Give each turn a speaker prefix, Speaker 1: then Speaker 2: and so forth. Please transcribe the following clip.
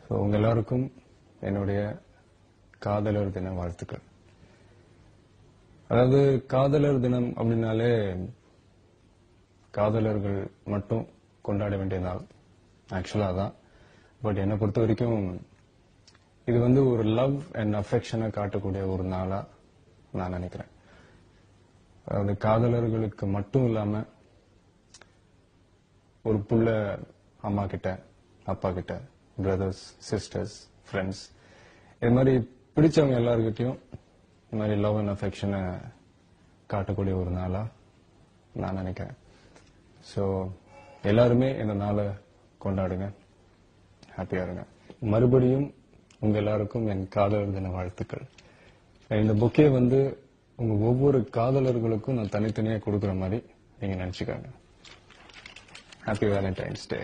Speaker 1: So உங்க எல்லாருக்கும் என்னுடைய காதலர் தின வாழ்த்துக்கள். அதாவது காதலர் தினம் அப்படின்னாலே காதலர்கள் மட்டும் கொண்டாட வேண்டிய நாள் ஆக்சுவலா தான். பட் என்னை பொறுத்த வரைக்கும் இது வந்து ஒரு லவ் அண்ட் அஃபெக்ஷனை காட்டக்கூடிய ஒரு நாளா நான் நினைக்கிறேன். அதாவது காதலர்களுக்கு மட்டும் இல்லாம ஒரு புள்ள அம்மா கிட்ட, அப்பா கிட்ட, பிரதர்ஸ், சிஸ்டர்ஸ், ஃப்ரெண்ட்ஸ், இது மாதிரி பிடிச்சவங்க எல்லாருக்கிட்டையும் இந்த மாதிரி லவ் அண்ட் அஃபெக்ஷனை காட்டக்கூடிய ஒரு நாளா நான் நினைக்கிறேன். ஸோ எல்லாருமே இந்த நாளை கொண்டாடுங்க, ஹாப்பியா இருங்க. மறுபடியும் உங்க எல்லாருக்கும் என் காதலர் தின வாழ்த்துக்கள். இந்த பொக்கே வந்து உங்க ஒவ்வொரு காதலர்களுக்கும் நான் தனித்தனியா கொடுக்குற மாதிரி நீங்க நினைச்சுக்காங்க. ஹாப்பி வேலண்டைன்ஸ் டே.